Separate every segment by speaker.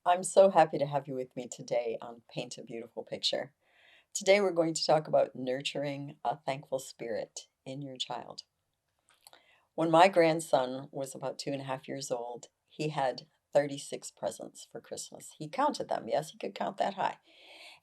Speaker 1: I'm so happy to have you with me today on Paint a Beautiful Picture. Today, we're going to talk about nurturing a thankful spirit in your child. When my grandson was about 2.5 years old, he had 36 presents for Christmas. He counted them. Yes, he could count that high.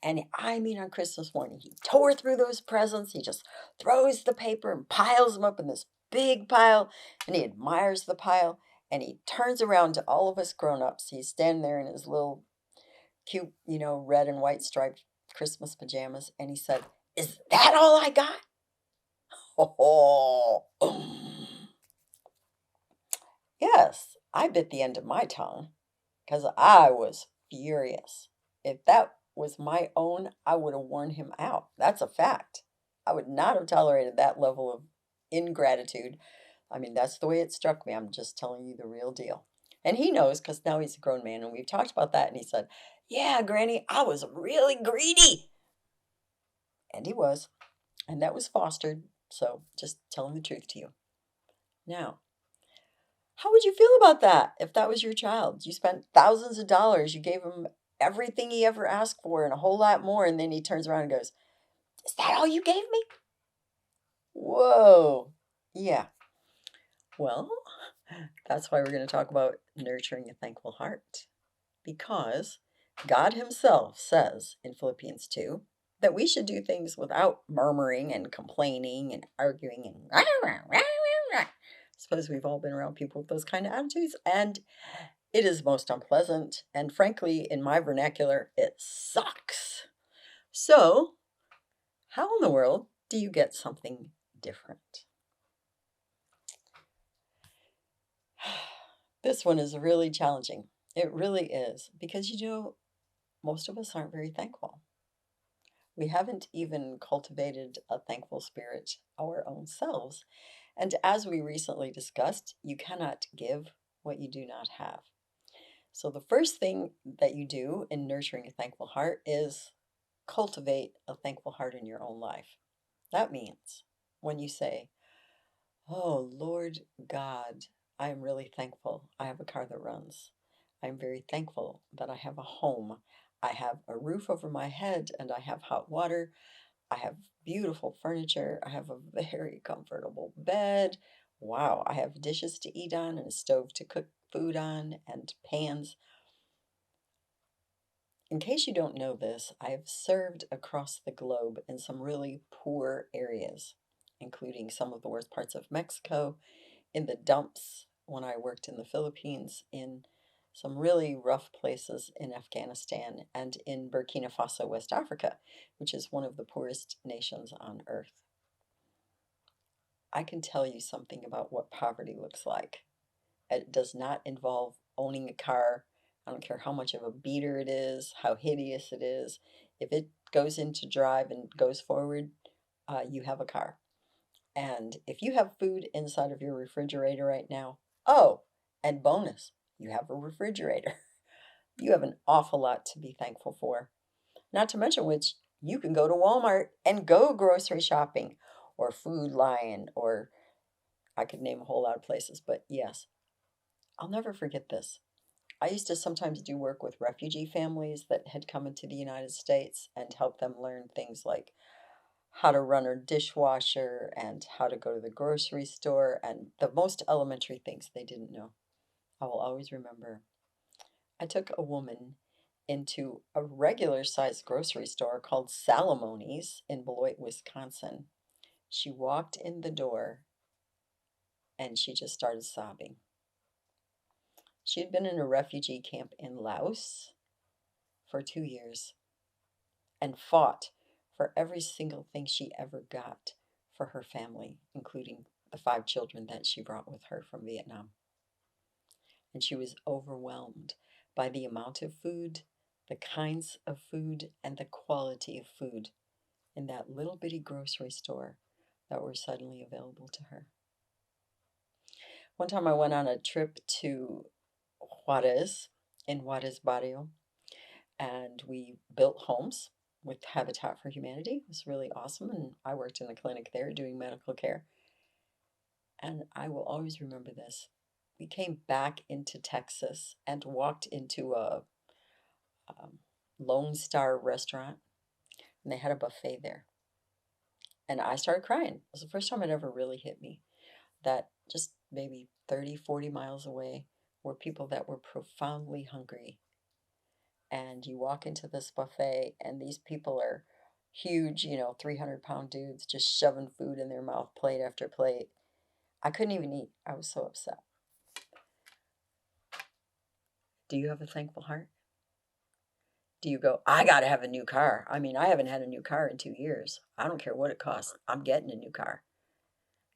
Speaker 1: And I mean, on Christmas morning, he tore through those presents. He just throws the paper and piles them up in this big pile, and he admires the pile. And he turns around to all of us grown-ups. He's standing there in his little cute, red and white striped Christmas pajamas. And he said, "Is that all I got?" Oh, yes, I bit the end of my tongue because I was furious. If that was my own, I would have worn him out. That's a fact. I would not have tolerated that level of ingratitude. I mean, that's the way it struck me. I'm just telling you the real deal. And he knows because now he's a grown man, and we've talked about that. And he said, "Yeah, Granny, I was really greedy." And he was. And that was fostered. So just telling the truth to you. Now, how would you feel about that if that was your child? You spent thousands of dollars, you gave him everything he ever asked for and a whole lot more, and then he turns around and goes, "Is that all you gave me?" Whoa. Yeah. Well, that's why we're going to talk about nurturing a thankful heart. Because God Himself says in Philippians 2 that we should do things without murmuring and complaining and arguing and rah, rah, rah, rah, rah. Suppose we've all been around people with those kind of attitudes, and it is most unpleasant. And frankly, in my vernacular, it sucks. So, how in the world do you get something different? This one is really challenging. It really is. Because most of us aren't very thankful. We haven't even cultivated a thankful spirit our own selves. And as we recently discussed, you cannot give what you do not have. So, the first thing that you do in nurturing a thankful heart is cultivate a thankful heart in your own life. That means when you say, "Oh, Lord God, I am really thankful I have a car that runs. I'm very thankful that I have a home. I have a roof over my head and I have hot water. I have beautiful furniture. I have a very comfortable bed. Wow, I have dishes to eat on and a stove to cook food on and pans." In case you don't know this, I have served across the globe in some really poor areas, including some of the worst parts of Mexico, in the dumps when I worked in the Philippines, in some really rough places in Afghanistan, and in Burkina Faso, West Africa, which is one of the poorest nations on earth. I can tell you something about what poverty looks like. It does not involve owning a car. I don't care how much of a beater it is, how hideous it is. If it goes into drive and goes forward, you have a car. And if you have food inside of your refrigerator right now, oh, and bonus, you have a refrigerator. You have an awful lot to be thankful for. Not to mention which, you can go to Walmart and go grocery shopping or Food Lion, or I could name a whole lot of places, but yes, I'll never forget this. I used to sometimes do work with refugee families that had come into the United States and help them learn things like how to run a dishwasher and how to go to the grocery store and the most elementary things they didn't know. I will always remember. I took a woman into a regular sized grocery store called Salomoni's in Beloit, Wisconsin. She walked in the door and she just started sobbing. She had been in a refugee camp in Laos for 2 years and fought for every single thing she ever got for her family, including the 5 children that she brought with her from Vietnam. And she was overwhelmed by the amount of food, the kinds of food, and the quality of food in that little bitty grocery store that were suddenly available to her. One time I went on a trip to Juarez, in Juarez Barrio, and we built homes with Habitat for Humanity. It was really awesome, and I worked in a clinic there doing medical care. And I will always remember this. We came back into Texas and walked into a um, Lone Star restaurant, and they had a buffet there. And I started crying. It was the first time it ever really hit me that just maybe 30, 40 miles away were people that were profoundly hungry. And you walk into this buffet, and these people are huge, 300-pound dudes just shoving food in their mouth, plate after plate. I couldn't even eat. I was so upset. Do you have a thankful heart? Do you go, I got to have a new car? I mean, I haven't had a new car in 2 years. I don't care what it costs. I'm getting a new car.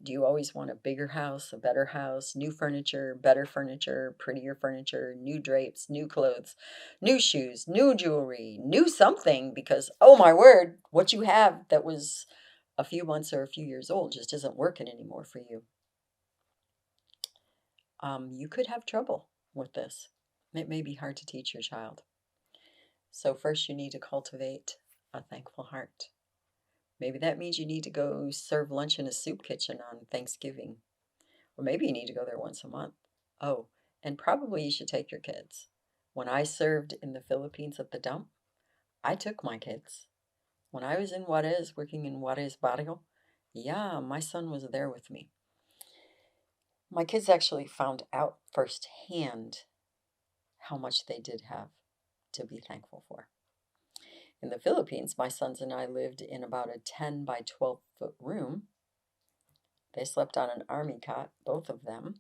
Speaker 1: Do you always want a bigger house, a better house, new furniture, better furniture, prettier furniture, new drapes, new clothes, new shoes, new jewelry, new something? Because, oh my word, what you have that was a few months or a few years old just isn't working anymore for you. You could have trouble with this. It may be hard to teach your child. So, first, you need to cultivate a thankful heart. Maybe that means you need to go serve lunch in a soup kitchen on Thanksgiving. Or maybe you need to go there once a month. Oh, and probably you should take your kids. When I served in the Philippines at the dump, I took my kids. When I was in Juarez, working in Juarez Barrio, yeah, my son was there with me. My kids actually found out firsthand how much they did have to be thankful for. In the Philippines, my sons and I lived in about a 10 by 12-foot room. They slept on an army cot, both of them,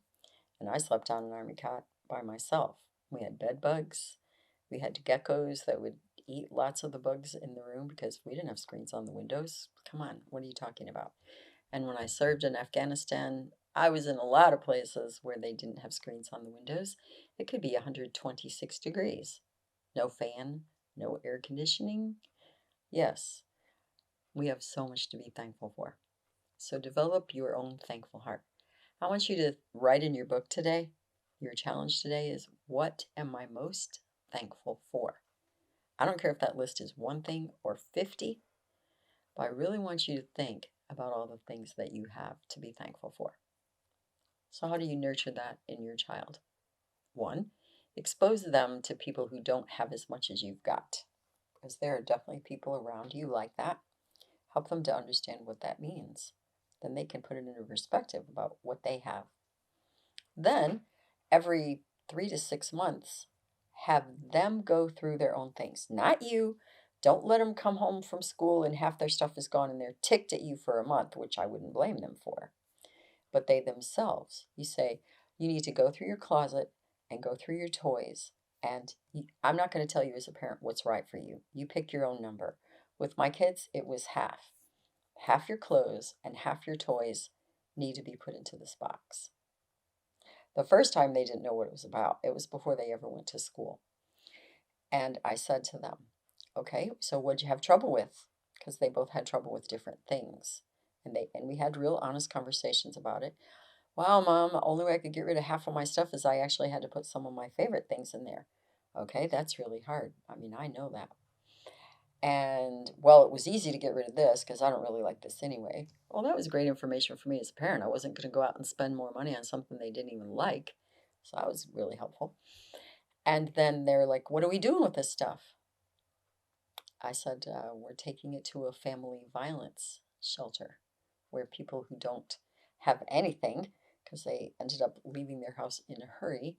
Speaker 1: and I slept on an army cot by myself. We had bed bugs. We had geckos that would eat lots of the bugs in the room because we didn't have screens on the windows. Come on, what are you talking about? And when I served in Afghanistan, I was in a lot of places where they didn't have screens on the windows. It could be 126 degrees. No fan, no air conditioning. Yes, we have so much to be thankful for. So develop your own thankful heart. I want you to write in your book today. Your challenge today is, what am I most thankful for? I don't care if that list is one thing or 50, but I really want you to think about all the things that you have to be thankful for. So, how do you nurture that in your child? One, expose them to people who don't have as much as you've got, because there are definitely people around you like that. Help them to understand what that means. Then they can put it into perspective about what they have. Then, every 3 to 6 months, have them go through their own things. Not you. Don't let them come home from school and half their stuff is gone and they're ticked at you for a month, which I wouldn't blame them for. But they themselves, you say, you need to go through your closet and go through your toys. And I'm not going to tell you as a parent what's right for you. You pick your own number. With my kids, it was half. Half your clothes and half your toys need to be put into this box. The first time they didn't know what it was about. It was before they ever went to school. And I said to them, okay, so what'd you have trouble with? Because they both had trouble with different things. And we had real honest conversations about it. Wow, Mom, the only way I could get rid of half of my stuff is I actually had to put some of my favorite things in there. Okay, that's really hard. I mean, I know that. And well, it was easy to get rid of this because I don't really like this anyway. Well, that was great information for me as a parent. I wasn't going to go out and spend more money on something they didn't even like. So that was really helpful. And then they're like, what are we doing with this stuff? I said, we're taking it to a family violence shelter where people who don't have anything because they ended up leaving their house in a hurry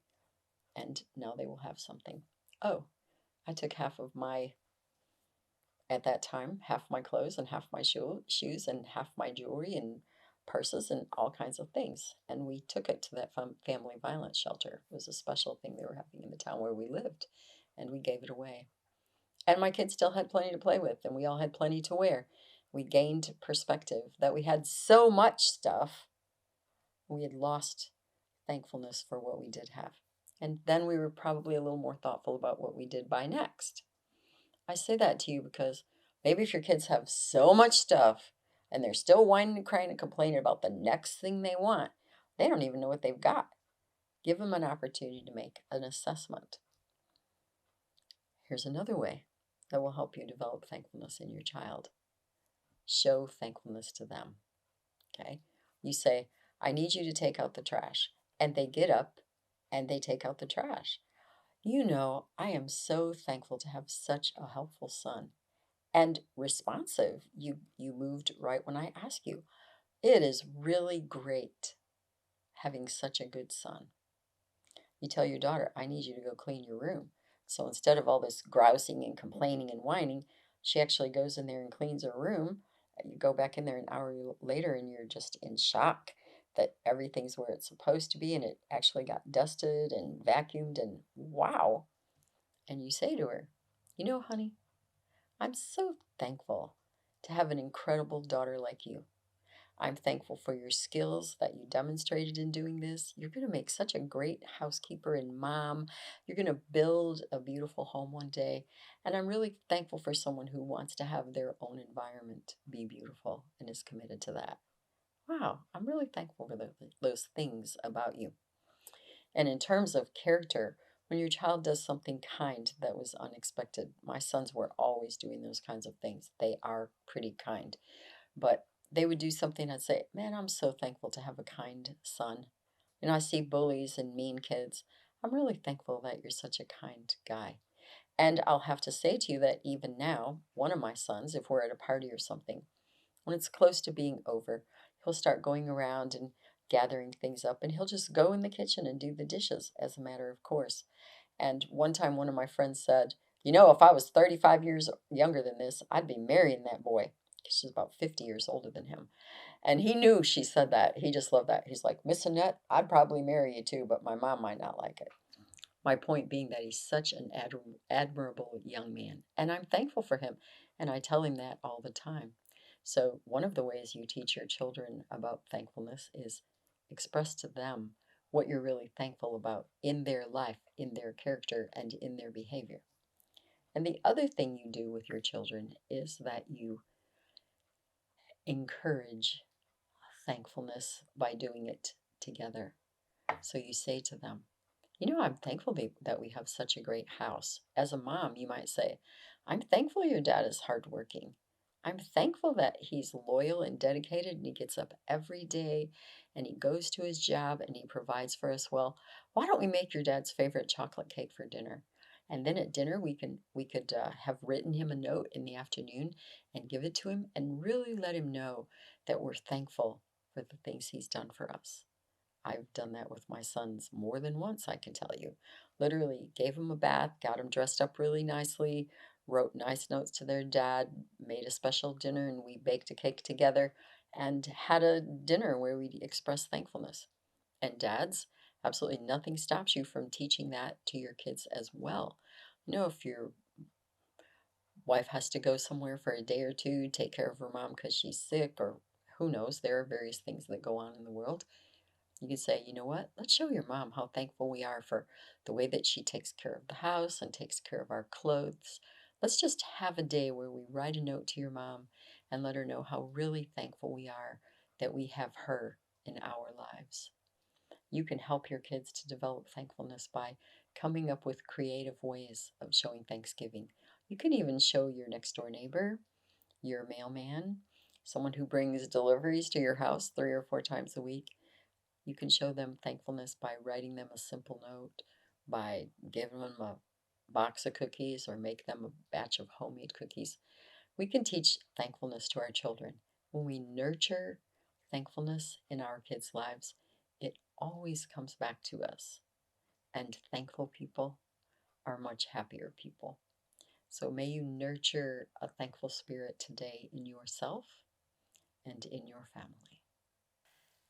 Speaker 1: and now they will have something. Oh, I took half of my, at that time, half my clothes and half my shoes and half my jewelry and purses and all kinds of things. And we took it to that family violence shelter. It was a special thing they were having in the town where we lived. And we gave it away. And my kids still had plenty to play with, and we all had plenty to wear. We gained perspective that we had so much stuff, we had lost thankfulness for what we did have. And then we were probably a little more thoughtful about what we did buy next. I say that to you because maybe if your kids have so much stuff and they're still whining and crying and complaining about the next thing they want, they don't even know what they've got. Give them an opportunity to make an assessment. Here's another way that will help you develop thankfulness in your child. Show thankfulness to them. Okay? You say, I need you to take out the trash. And they get up and they take out the trash. I am so thankful to have such a helpful son and responsive. You moved right when I asked you. It is really great having such a good son. You tell your daughter, I need you to go clean your room. So instead of all this grousing and complaining and whining, she actually goes in there and cleans her room. You go back in there an hour later and you're just in shock that everything's where it's supposed to be and it actually got dusted and vacuumed and wow. And you say to her, honey, I'm so thankful to have an incredible daughter like you. I'm thankful for your skills that you demonstrated in doing this. You're going to make such a great housekeeper and mom. You're going to build a beautiful home one day. And I'm really thankful for someone who wants to have their own environment be beautiful and is committed to that. Wow, I'm really thankful for those things about you. And in terms of character, when your child does something kind that was unexpected, my sons were always doing those kinds of things. They are pretty kind. But they would do something, I'd say, man, I'm so thankful to have a kind son. I see bullies and mean kids. I'm really thankful that you're such a kind guy. And I'll have to say to you that even now, one of my sons, if we're at a party or something, when it's close to being over, he'll start going around and gathering things up, and he'll just go in the kitchen and do the dishes as a matter of course. And one time, one of my friends said, if I was 35 years younger than this, I'd be marrying that boy. She's about 50 years older than him. And he knew she said that. He just loved that. He's like, Miss Annette, I'd probably marry you too, but my mom might not like it. My point being that he's such an admirable young man, and I'm thankful for him, and I tell him that all the time. So, one of the ways you teach your children about thankfulness is express to them what you're really thankful about in their life, in their character, and in their behavior. And the other thing you do with your children is that you encourage thankfulness by doing it together. So you say to them, I'm thankful that we have such a great house. As a mom, you might say, I'm thankful your dad is hardworking. I'm thankful that he's loyal and dedicated and he gets up every day and he goes to his job and he provides for us well. Why don't we make your dad's favorite chocolate cake for dinner? And then at dinner we could have written him a note in the afternoon and give it to him and really let him know that we're thankful for the things he's done for us. I've done that with my sons more than once, I can tell you. Literally gave them a bath, got them dressed up really nicely, wrote nice notes to their dad, made a special dinner, and we baked a cake together and had a dinner where we expressed thankfulness. And dads, absolutely nothing stops you from teaching that to your kids as well. If your wife has to go somewhere for a day or two, take care of her mom because she's sick, or who knows, there are various things that go on in the world. You can say, you know what? Let's show your mom how thankful we are for the way that she takes care of the house and takes care of our clothes. Let's just have a day where we write a note to your mom and let her know how really thankful we are that we have her in our lives. You can help your kids to develop thankfulness by coming up with creative ways of showing Thanksgiving. You can even show your next door neighbor, your mailman, someone who brings deliveries to your house 3 or 4 times a week. You can show them thankfulness by writing them a simple note, by giving them a box of cookies or make them a batch of homemade cookies. We can teach thankfulness to our children. When we nurture thankfulness in our kids' lives, it always comes back to us. And thankful people are much happier people. So may you nurture a thankful spirit today in yourself and in your family.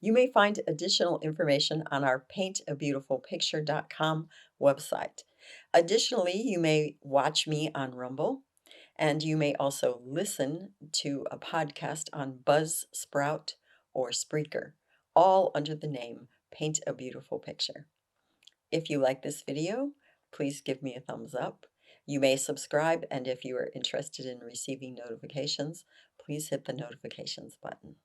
Speaker 1: You may find additional information on our paintabeautifulpicture.com website. Additionally, you may watch me on Rumble, and you may also listen to a podcast on Buzzsprout or Spreaker, all under the name Paint a Beautiful Picture. If you like this video, please give me a thumbs up. You may subscribe, and if you are interested in receiving notifications, please hit the notifications button.